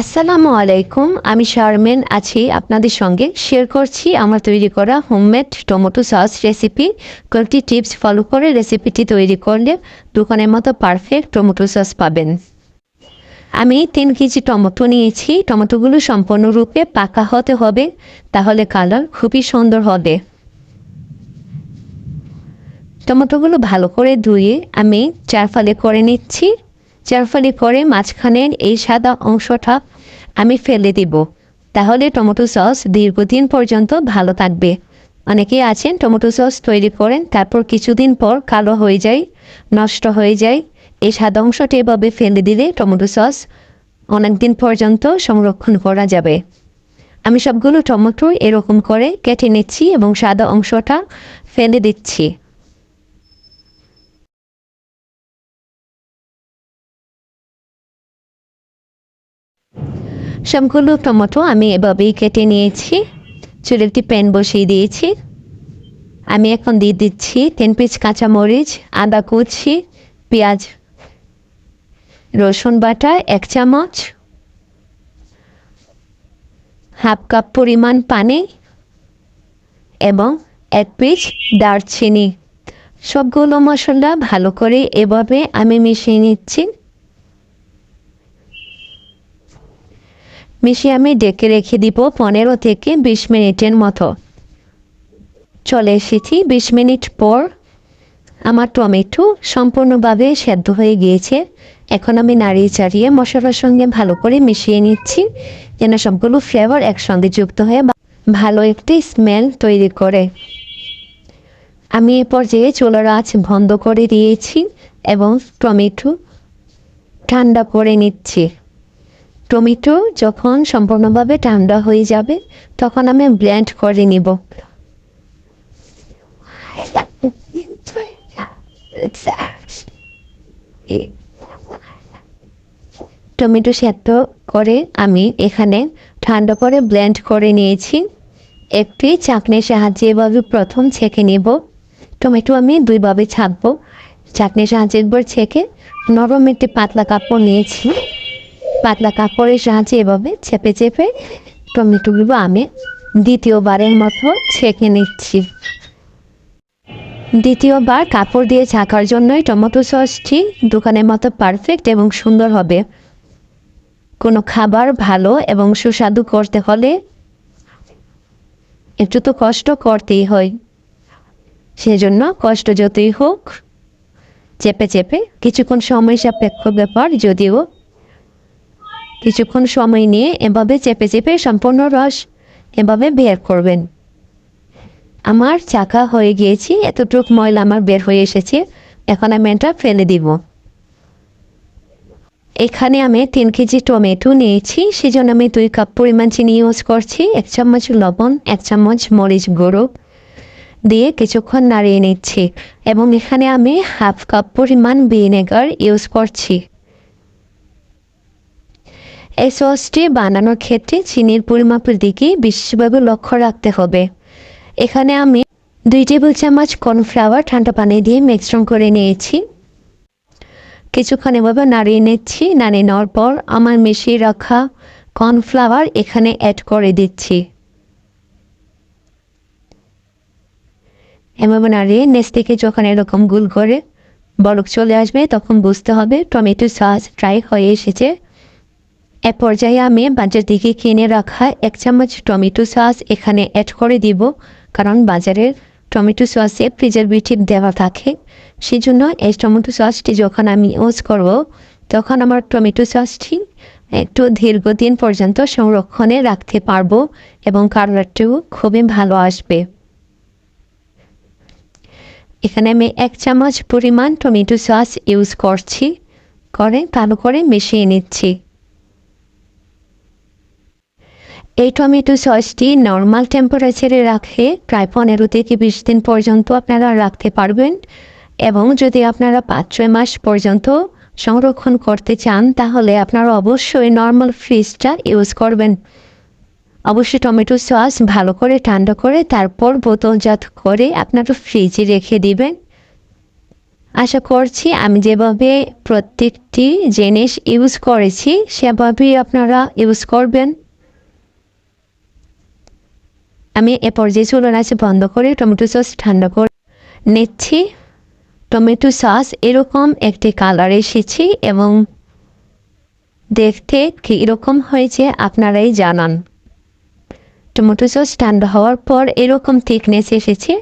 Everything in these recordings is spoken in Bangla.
আসসালামু আলাইকুম, আমি শারমিন আছি আপনাদের সঙ্গে শেয়ার করছি আমার তৈরি করা হোমমেড টমেটো সস রেসিপি। কয়েকটি টিপস ফলো করে রেসিপিটি তৈরি করলে দোকানের মতো পারফেক্ট টমেটো সস পাবেন। আমি 3 কেজি টমেটো নিয়েছি। টমেটোগুলো সম্পূর্ণরূপে পাকা হতে হবে, তাহলে কালার খুবই সুন্দর হবে। টমেটোগুলো ভালো করে ধুয়ে আমি চারফালি করে নিচ্ছি। চারফালি করে মাঝখানের এই সাদা অংশটা আমি ফেলে দিব, তাহলে টমেটো সস দীর্ঘদিন পর্যন্ত ভালো থাকবে। অনেকেই আছেন টমেটো সস তৈরি করেন, তারপর কিছুদিন পর কালো হয়ে যায়, নষ্ট হয়ে যায়। এই সাদা অংশটি এভাবে ফেলে দিলে টমেটো সস অনেক দিন পর্যন্ত সংরক্ষণ করা যাবে। আমি সবগুলো টমেটো এরকম করে কেটে নিচ্ছি এবং সাদা অংশটা ফেলে দিচ্ছি। সবগুলো টমেটো আমি এভাবেই কেটে নিয়েছি। চুলে একটি প্যান বসিয়ে দিয়েছি। আমি এখন দিয়ে দিচ্ছি 3 পিস কাঁচামরিচ, আদা কুচি, পেঁয়াজ, রসুন বাটা 1 চামচ, হাফ কাপ পরিমাণ পানি এবং 1 পিস দারচিনি। সবগুলো মশলা ভালো করে এভাবে আমি মিশিয়ে নিচ্ছি। মিশিয়ে আমি ডেকে রেখে দিব 15 থেকে 20 মিনিটের মতো। চলে এসেছি 20 মিনিট পর। আমার টমেটো সম্পূর্ণভাবে সেদ্ধ হয়ে গিয়েছে। এখন আমি নাড়িয়ে চাড়িয়ে মশলার সঙ্গে ভালো করে মিশিয়ে নিচ্ছি, যেন সবগুলো ফ্লেভার একসঙ্গে যুক্ত হয়ে ভালো একটি স্মেল তৈরি করে। আমি এ পর্যায়ে চুলার আঁচ বন্ধ করে দিয়েছি এবং টমেটো ঠান্ডা করে নিচ্ছি। টমেটো যখন সম্পূর্ণভাবে ঠান্ডা হয়ে যাবে তখন আমি ব্লেন্ড করে নিব। টমেটো সেদ্ধ করে আমি এখানে ঠান্ডা করে ব্লেন্ড করে নিয়েছি। একটি চাকনির সাহায্যে এভাবে প্রথম ছেঁকে নেব। টমেটো আমি দুইভাবে ছাঁকবো। চাকনির সাহায্যে একবার ছেঁকে নরম একটি পাতলা কাপড় নিয়েছি। পাতলা কাপড়ের সাহায্যে এভাবে চেপে চেপে টমেটোগুলো আমি দ্বিতীয়বারের মতো ছেঁকে নিচ্ছি। দ্বিতীয়বার কাপড় দিয়ে ছাকার জন্যই টমেটো সসটি দোকানের মতো পারফেক্ট এবং সুন্দর হবে। কোনো খাবার ভালো এবং সুস্বাদু করতে হলে একটু তো কষ্ট করতেই হয়। সেজন্য কষ্ট যতই হোক, চেপে চেপে কিছুক্ষণ সময় সাপেক্ষ ব্যাপার, যদিও কিছুক্ষণ সময় নিয়ে এভাবে চেপে চেপে সম্পূর্ণ রস এভাবে বের করবেন। আমার চাকা হয়ে গিয়েছি, এতটুকু ময়লা আমার বের হয়ে এসেছে। এখন আমি এটা ফেলে দিব। এখানে আমি 3 কেজি টমেটো নিয়েছি, সেজন্য আমি 2 কাপ পরিমাণ চিনি ইউজ করছি। 1 চামচ লবণ, 1 চামচ মরিচ গুঁড়ো দিয়ে কিছুক্ষণ নাড়িয়ে নিচ্ছি এবং এখানে আমি হাফ কাপ পরিমাণ ভিনেগার ইউজ করছি। এই সসটি বানানোর ক্ষেত্রে চিনির পরিমাপের দিকে বিশেষভাবে লক্ষ্য রাখতে হবে। এখানে আমি 2 টেবিল চামচ কর্নফ্লাওয়ার ঠান্ডা পানি দিয়ে মিশ্রণ করে নিয়েছি। কিছুক্ষণ এভাবে নাড়িয়ে নিচ্ছি। নাড়িয়ে নেওয়ার পর আমার মিশিয়ে রাখা কর্নফ্লাওয়ার এখানে অ্যাড করে দিচ্ছি। এভাবে নাড়িয়ে নিচ থেকে যখন এরকম গুল করে বলক চলে আসবে তখন বুঝতে হবে টমেটো সস ড্রাই হয়ে এসেছে। এ পর্যায়ে আমি বাজার থেকে কিনে রাখা 1 চামচ টমেটো সস এখানে অ্যাড করে দিব, কারণ বাজারের টমেটো সসে প্রিজারভেটিভ দেওয়া থাকে। সেজন্য এই টমেটো সসটি যখন আমি ইউজ করব তখন আমার টমেটো সসটি একটু দীর্ঘদিন পর্যন্ত সংরক্ষণে রাখতে পারবো এবং কালারটিও খুবই ভালো আসবে। এখানে আমি 1 চামচ পরিমাণ টমেটো সস ইউজ করছি, করে ভালো করে মিশিয়ে নিচ্ছি। এই টমেটো সসটি নর্মাল টেম্পারেচারে রাখে প্রায় 15 থেকে 20 দিন পর্যন্ত আপনারা রাখতে পারবেন। এবং যদি আপনারা 5-6 মাস পর্যন্ত সংরক্ষণ করতে চান তাহলে আপনারা অবশ্যই নর্মাল ফ্রিজটা ইউজ করবেন। অবশ্যই টমেটো সস ভালো করে ঠান্ডা করে তারপর বোতলজাত করে আপনারা ফ্রিজে রেখে দিবেন। আশা করছি আমি যেভাবে প্রত্যেকটি জিনিস ইউজ করেছি সেভাবেই আপনারা ইউজ করবেন। আমি এ পর্যায়ে চুলার আঁচ বন্ধ করে টমেটো সস ঠান্ডা করে নিচ্ছি। টমেটো সস এরকম একটি কালার এসেছে এবং দেখতে কীরকম হয়েছে আপনারাই জানান। টমেটো সস ঠান্ডা হওয়ার পর এরকম থিকনেস এসেছে,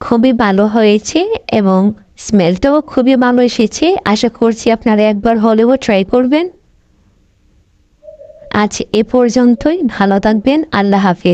খুবই ভালো হয়েছে এবং স্মেলটাও খুবই ভালো এসেছে। আশা করছি আপনারা একবার হলেও ট্রাই করবেন। আজ এ পর্যন্তই, ভালো থাকবেন, আল্লাহ হাফেজ।